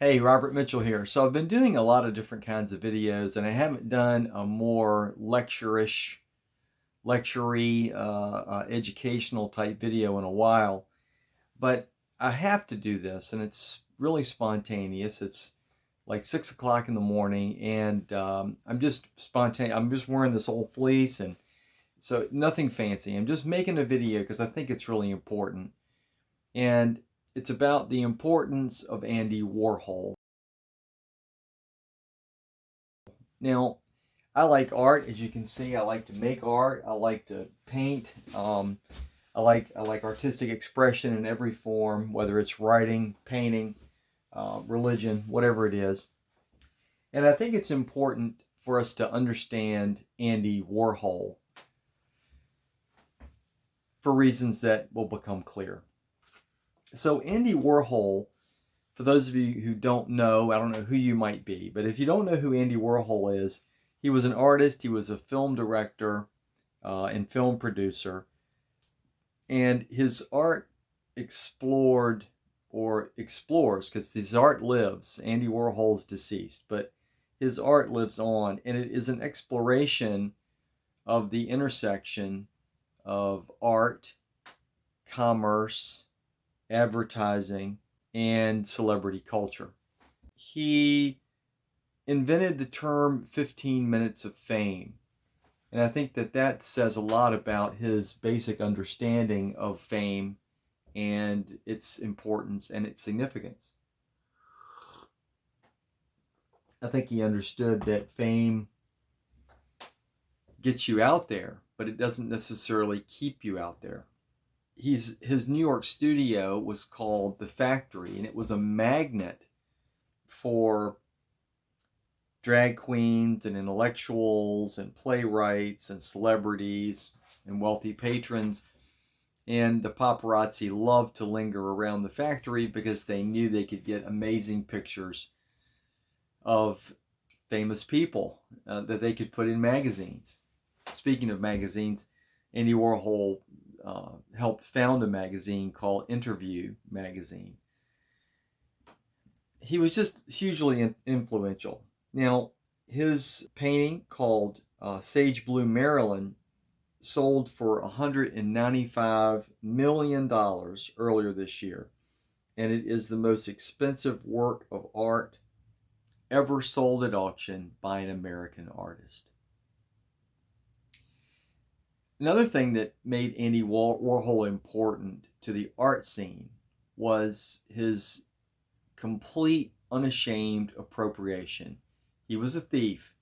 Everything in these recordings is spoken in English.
Hey, Robert Mitchell here. So I've been doing a lot of different kinds of videos, and I haven't done a more lecture-y, educational type video in a while. But I have to do this, and it's really spontaneous. It's like 6 o'clock in the morning, and I'm just spontaneous. I'm just wearing this old fleece, and so nothing fancy. I'm just making a video because I think it's really important, and it's about the importance of Andy Warhol. Now, I like art, as you can see. I like to make art. I like to paint. I like artistic expression in every form, whether it's writing, painting, religion, whatever it is. And I think it's important for us to understand Andy Warhol for reasons that will become clear. So Andy Warhol, for those of you who don't know, I don't know who you might be, but if you don't know who Andy Warhol is, he was an artist, he was a film director and film producer, and his art explored or explores, because his art lives. Andy Warhol's deceased, but his art lives on, and it is an exploration of the intersection of art, commerce, advertising, and celebrity culture. He invented the term 15 minutes of fame. And I think that says a lot about his basic understanding of fame and its importance and its significance. I think he understood that fame gets you out there, but it doesn't necessarily keep you out there. His New York studio was called The Factory, and it was a magnet for drag queens and intellectuals and playwrights and celebrities and wealthy patrons. And the paparazzi loved to linger around the factory because they knew they could get amazing pictures of famous people that they could put in magazines. Speaking of magazines, Andy Warhol helped found a magazine called Interview magazine. He was just hugely influential. Now, his painting called Sage Blue Maryland sold for $195 million earlier this year. And it is the most expensive work of art ever sold at auction by an American artist. Another thing that made Andy Warhol important to the art scene was his complete, unashamed appropriation. He was a thief.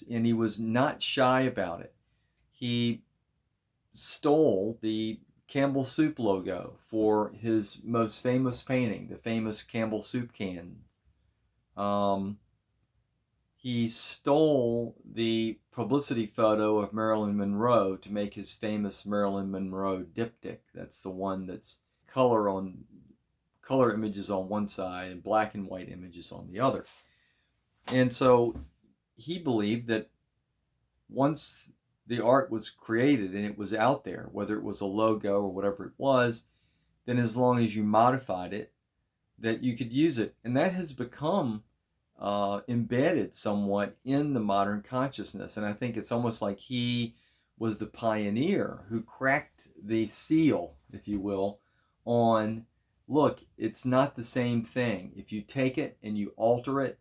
He was not shy about it. He stole the Campbell Soup logo for his most famous painting, the famous Campbell Soup cans. He stole the publicity photo of Marilyn Monroe to make his famous Marilyn Monroe diptych. That's the one that's color images on one side and black and white images on the other. And so he believed that once the art was created and it was out there, whether it was a logo or whatever it was, then as long as you modified it, that you could use it. And that has become embedded somewhat in the modern consciousness. And I think it's almost like he was the pioneer who cracked the seal, if you will, on, look, it's not the same thing. If you take it and you alter it,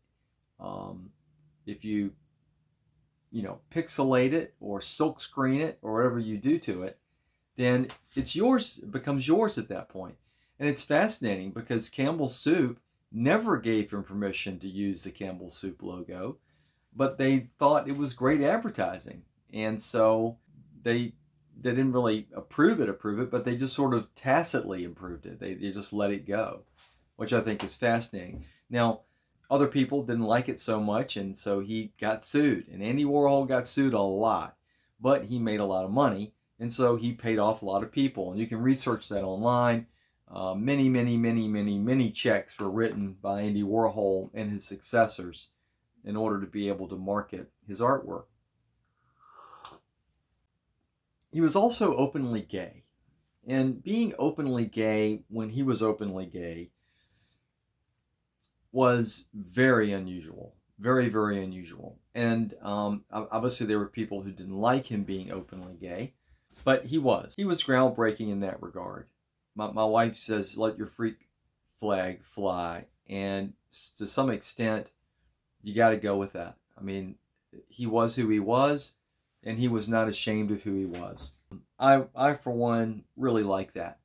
if you pixelate it or silk screen it or whatever you do to it, then it's yours. It becomes yours at that point. And it's fascinating because Campbell Soup never gave him permission to use the Campbell Soup logo, but they thought it was great advertising. And so they didn't really approve it, but they just sort of tacitly approved it. They just let it go, which I think is fascinating. Now, other people didn't like it so much, and so he got sued. And Andy Warhol got sued a lot, but he made a lot of money, and so he paid off a lot of people. And you can research that online. Many checks were written by Andy Warhol and his successors in order to be able to market his artwork. He was also openly gay. And being openly gay when he was openly gay was very unusual, very, very unusual. And obviously there were people who didn't like him being openly gay, but he was. He was groundbreaking in that regard. My wife says, let your freak flag fly. And to some extent, you got to go with that. I mean, he was who he was, and he was not ashamed of who he was. I for one, really like that,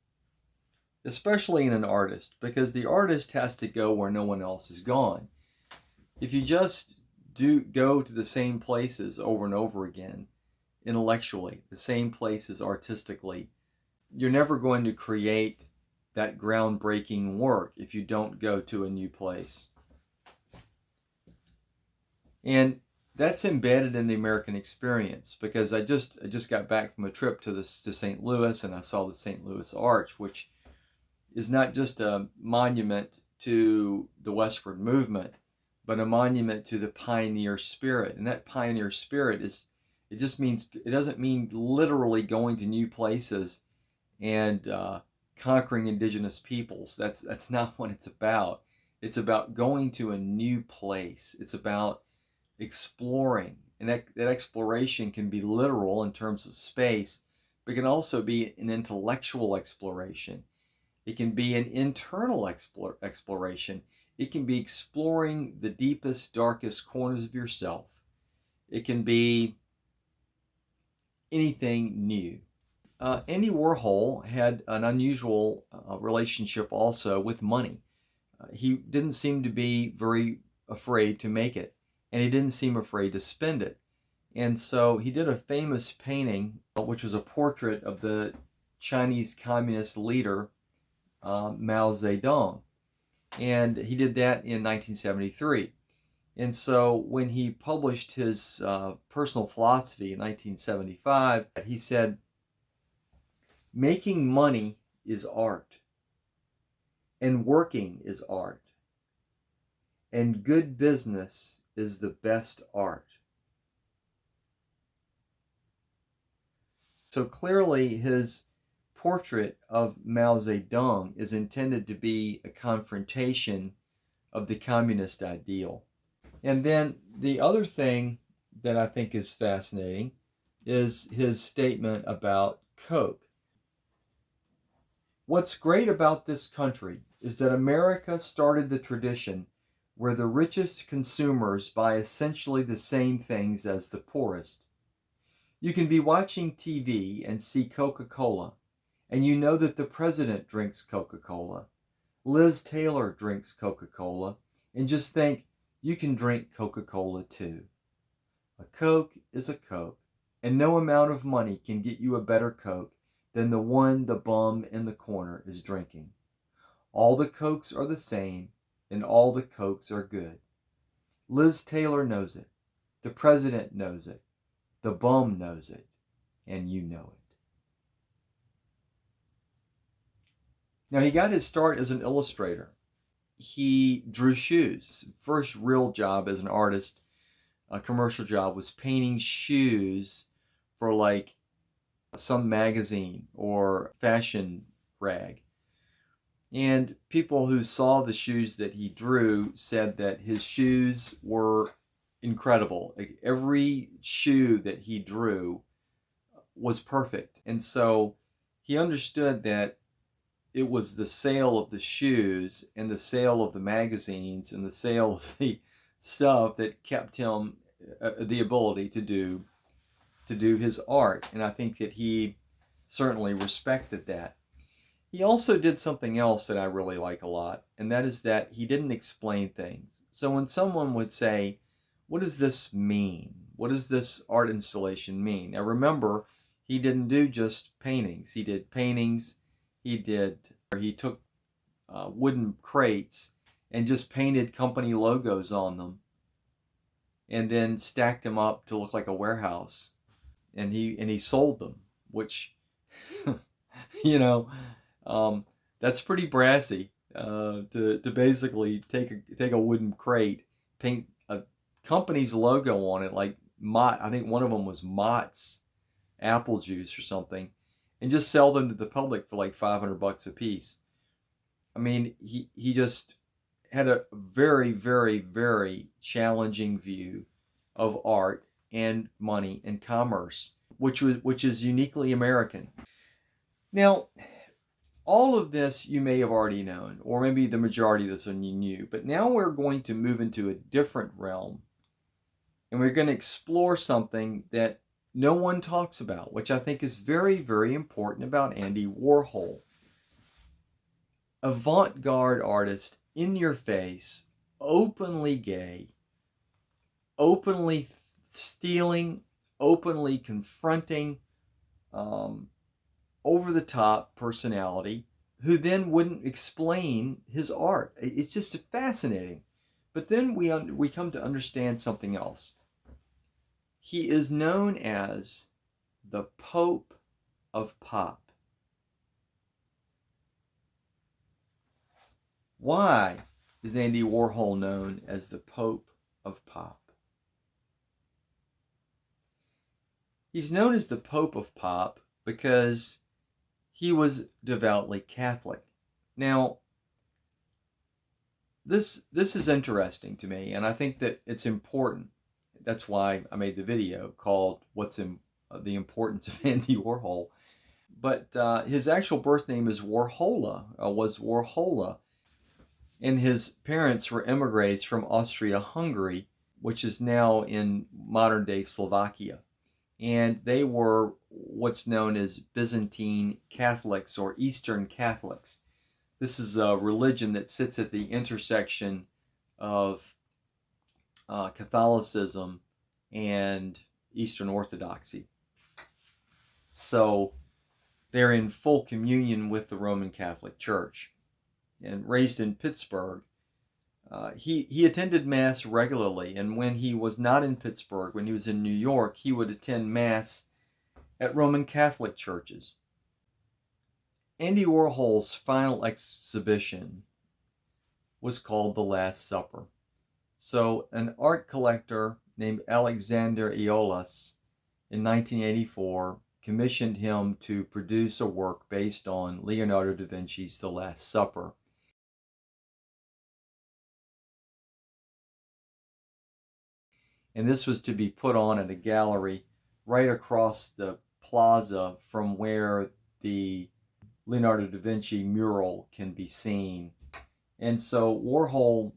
especially in an artist, because the artist has to go where no one else has gone. If you just go to the same places over and over again, intellectually, the same places artistically, you're never going to create that groundbreaking work if you don't go to a new place. And that's embedded in the American experience, because I just got back from a trip to St. Louis, and I saw the St. Louis Arch, which is not just a monument to the westward movement, but a monument to the pioneer spirit. And that pioneer spirit it doesn't mean literally going to new places and conquering indigenous peoples. That's not what it's about. It's about going to a new place. It's about exploring. And that exploration can be literal in terms of space, but can also be an intellectual exploration. It can be an internal exploration. It can be exploring the deepest, darkest corners of yourself. It can be anything new. Andy Warhol had an unusual relationship also with money. He didn't seem to be very afraid to make it, and he didn't seem afraid to spend it. And so he did a famous painting, which was a portrait of the Chinese communist leader, Mao Zedong. And he did that in 1973. And so when he published his personal philosophy in 1975, he said, making money is art, and working is art, and good business is the best art. So clearly his portrait of Mao Zedong is intended to be a confrontation of the communist ideal. And then the other thing that I think is fascinating is his statement about Coke. What's great about this country is that America started the tradition where the richest consumers buy essentially the same things as the poorest. You can be watching TV and see Coca-Cola, and you know that the president drinks Coca-Cola. Liz Taylor drinks Coca-Cola, and just think, you can drink Coca-Cola too. A Coke is a Coke, and no amount of money can get you a better Coke than the one the bum in the corner is drinking. All the Cokes are the same, and all the Cokes are good. Liz Taylor knows it. The president knows it. The bum knows it. And you know it. Now, he got his start as an illustrator. He drew shoes. First real job as an artist, a commercial job, was painting shoes for like some magazine or fashion rag. And people who saw the shoes that he drew said that his shoes were incredible. Like every shoe that he drew was perfect. And so he understood that it was the sale of the shoes and the sale of the magazines and the sale of the stuff that kept him the ability to do his art. And I think that he certainly respected that. He also did something else that I really like a lot, and that is that he didn't explain things. So when someone would say, what does this mean? What does this art installation mean? Now remember, he didn't do just paintings. He did paintings. He took wooden crates and just painted company logos on them and then stacked them up to look like a warehouse. And he sold them, which, that's pretty brassy to basically take a wooden crate, paint a company's logo on it, like Mott. I think one of them was Mott's apple juice or something, and just sell them to the public for like $500 a piece. I mean, he just had a very, very, very challenging view of art and money and commerce, which is uniquely American. Now, all of this you may have already known, or maybe the majority of this one you knew, but now we're going to move into a different realm, and we're going to explore something that no one talks about, which I think is very, very important about Andy Warhol. Avant-garde artist, in your face, openly gay, openly stealing, openly confronting, over-the-top personality, who then wouldn't explain his art. It's just fascinating. But then we come to understand something else. He is known as the Pope of Pop. Why is Andy Warhol known as the Pope of Pop? He's known as the Pope of Pop because he was devoutly Catholic. Now, this is interesting to me, and I think that it's important. That's why I made the video called "What's in the Importance of Andy Warhol." But his actual birth name is was Warhola, and his parents were emigres from Austria-Hungary, which is now in modern-day Slovakia. And they were what's known as Byzantine Catholics or Eastern Catholics. This is a religion that sits at the intersection of Catholicism and Eastern Orthodoxy. So they're in full communion with the Roman Catholic Church. And raised in Pittsburgh, he attended Mass regularly, and when he was not in Pittsburgh, when he was in New York, he would attend Mass at Roman Catholic churches. Andy Warhol's final exhibition was called The Last Supper. So an art collector named Alexander Eolas in 1984 commissioned him to produce a work based on Leonardo da Vinci's The Last Supper. And this was to be put on at a gallery right across the plaza from where the Leonardo da Vinci mural can be seen. And so Warhol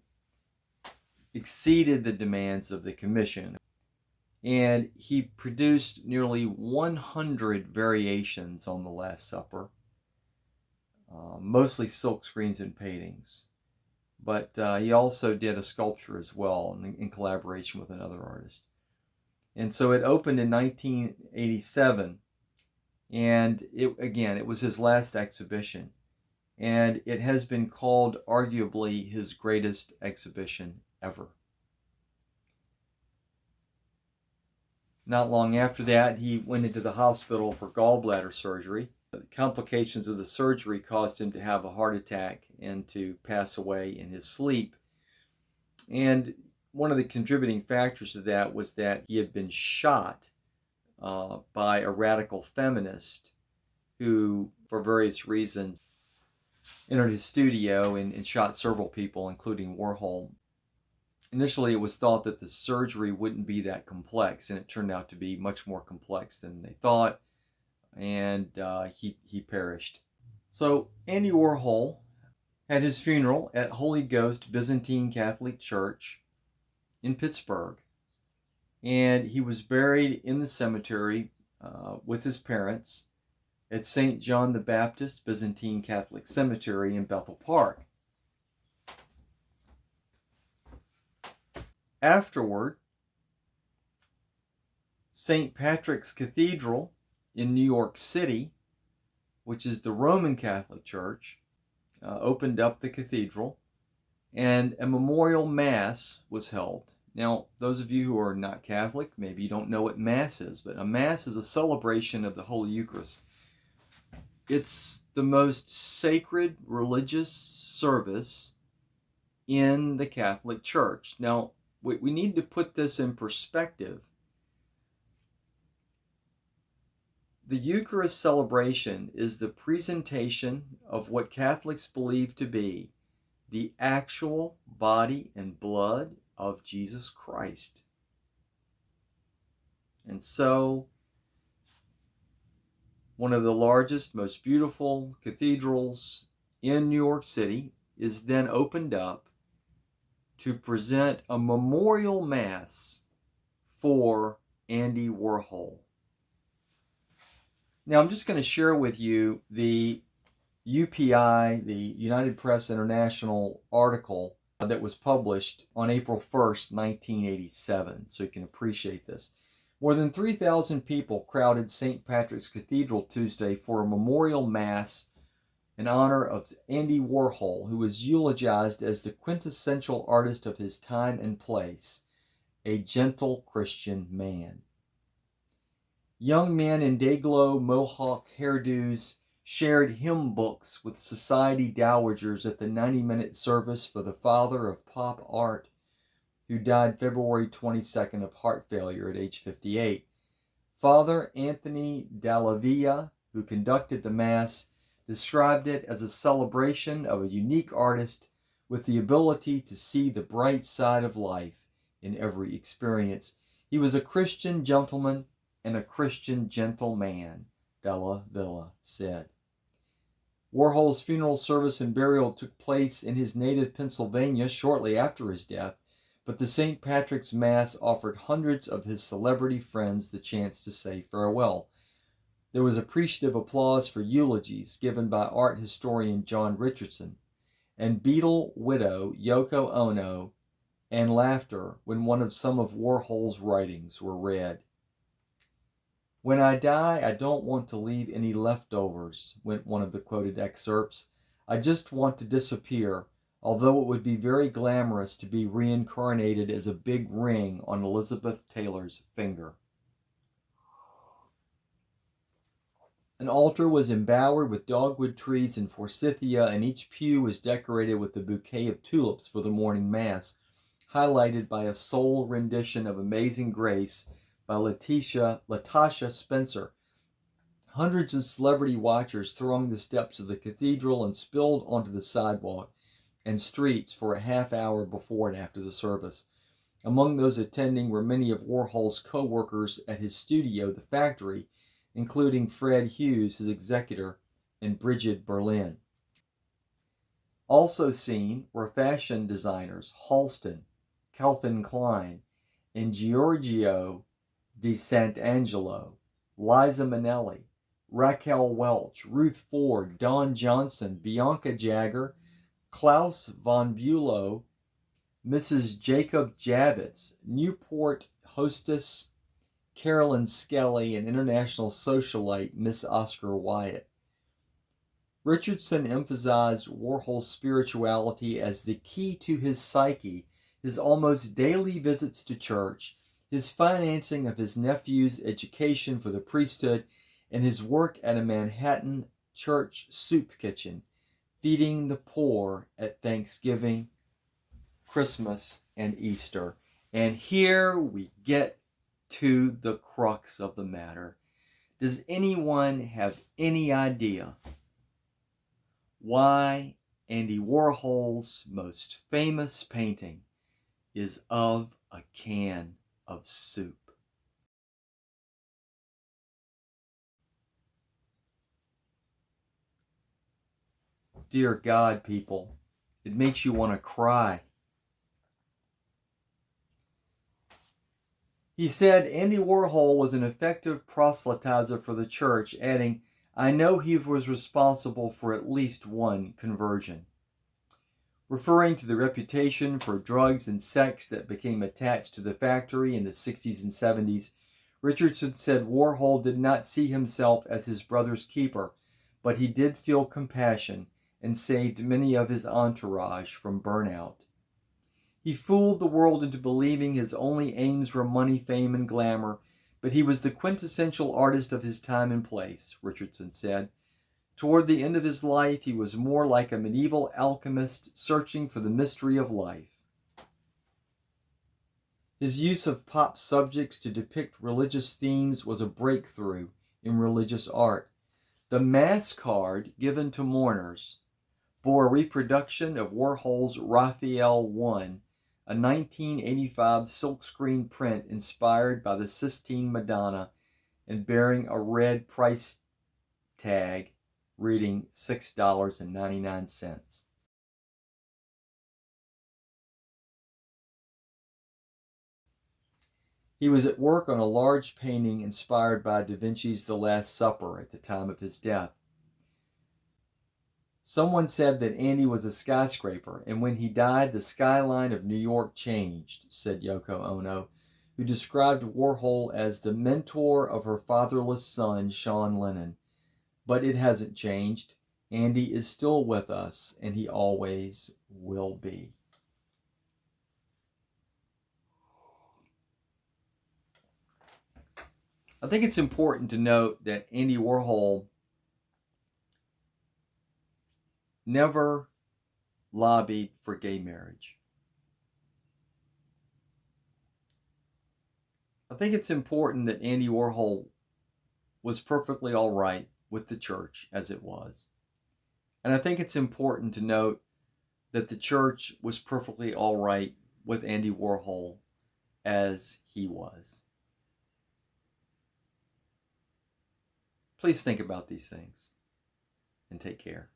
exceeded the demands of the commission, and he produced nearly 100 variations on the Last Supper, mostly silk screens and paintings. But he also did a sculpture as well in collaboration with another artist. And so it opened in 1987, and it was his last exhibition. And it has been called arguably his greatest exhibition ever. Not long after that, he went into the hospital for gallbladder surgery. The complications of the surgery caused him to have a heart attack and to pass away in his sleep. And one of the contributing factors to that was that he had been shot by a radical feminist who, for various reasons, entered his studio and shot several people, including Warhol. Initially, it was thought that the surgery wouldn't be that complex, and it turned out to be much more complex than they thought, and he perished. So Andy Warhol had his funeral at Holy Ghost Byzantine Catholic Church in Pittsburgh, and he was buried in the cemetery with his parents at St. John the Baptist Byzantine Catholic Cemetery in Bethel Park. Afterward, St. Patrick's Cathedral in New York City, which is the Roman Catholic Church, opened up the cathedral, and a memorial Mass was held. Now, those of you who are not Catholic, maybe you don't know what Mass is, but a Mass is a celebration of the Holy Eucharist. It's the most sacred religious service in the Catholic Church. Now, we need to put this in perspective. The Eucharist celebration is the presentation of what Catholics believe to be the actual body and blood of Jesus Christ. And so, one of the largest, most beautiful cathedrals in New York City is then opened up to present a memorial mass for Andy Warhol. Now, I'm just going to share with you the UPI, the United Press International article that was published on April 1st, 1987, so you can appreciate this. More than 3,000 people crowded St. Patrick's Cathedral Tuesday for a memorial mass in honor of Andy Warhol, who was eulogized as the quintessential artist of his time and place, a gentle Christian man. Young men in day-glow mohawk hairdos shared hymn books with society dowagers at the 90-minute service for the father of pop art, who died February 22nd of heart failure at age 58. Father Anthony Dallavia, who conducted the Mass, described it as a celebration of a unique artist with the ability to see the bright side of life in every experience. He was a Christian gentleman and a Christian gentleman, Dallavia said. Warhol's funeral service and burial took place in his native Pennsylvania shortly after his death, but the St. Patrick's Mass offered hundreds of his celebrity friends the chance to say farewell. There was appreciative applause for eulogies given by art historian John Richardson and Beatle widow Yoko Ono, and laughter when one of some of Warhol's writings were read. "When I die, I don't want to leave any leftovers," went one of the quoted excerpts. "I just want to disappear, although it would be very glamorous to be reincarnated as a big ring on Elizabeth Taylor's finger." An altar was embowered with dogwood trees and forsythia, and each pew was decorated with a bouquet of tulips for the morning Mass, highlighted by a soul rendition of Amazing Grace by Latasha Spencer. Hundreds of celebrity watchers thronged the steps of the cathedral and spilled onto the sidewalk and streets for a half hour before and after the service. Among those attending were many of Warhol's co-workers at his studio, The Factory, including Fred Hughes, his executor, and Bridget Berlin. Also seen were fashion designers Halston, Calvin Klein, and Giorgio de Sant'Angelo, Liza Minnelli, Raquel Welch, Ruth Ford, Don Johnson, Bianca Jagger, Klaus von Bülow, Mrs. Jacob Javits, Newport hostess Carolyn Skelly, and international socialite Miss Oscar Wyatt. Richardson emphasized Warhol's spirituality as the key to his psyche, his almost daily visits to church, his financing of his nephew's education for the priesthood, and his work at a Manhattan church soup kitchen, feeding the poor at Thanksgiving, Christmas, and Easter. And here we get to the crux of the matter. Does anyone have any idea why Andy Warhol's most famous painting is of a can of soup? Dear God, people, it makes you want to cry. He said Andy Warhol was an effective proselytizer for the church, adding, "I know he was responsible for at least one conversion." Referring to the reputation for drugs and sex that became attached to the Factory in the 60s and 70s, Richardson said Warhol did not see himself as his brother's keeper, but he did feel compassion and saved many of his entourage from burnout. He fooled the world into believing his only aims were money, fame, and glamour, but he was the quintessential artist of his time and place, Richardson said. Toward the end of his life, he was more like a medieval alchemist searching for the mystery of life. His use of pop subjects to depict religious themes was a breakthrough in religious art. The Mass card given to mourners bore a reproduction of Warhol's Raphael 1, a 1985 silkscreen print inspired by the Sistine Madonna and bearing a red price tag reading $6.99. He was at work on a large painting inspired by Da Vinci's The Last Supper at the time of his death. Someone said that Andy was a skyscraper, and when he died, the skyline of New York changed, said Yoko Ono, who described Warhol as the mentor of her fatherless son, Sean Lennon. But it hasn't changed. Andy is still with us, and he always will be. I think it's important to note that Andy Warhol never lobbied for gay marriage. I think it's important that Andy Warhol was perfectly all right with the church as it was. And I think it's important to note that the church was perfectly all right with Andy Warhol as he was. Please think about these things and take care.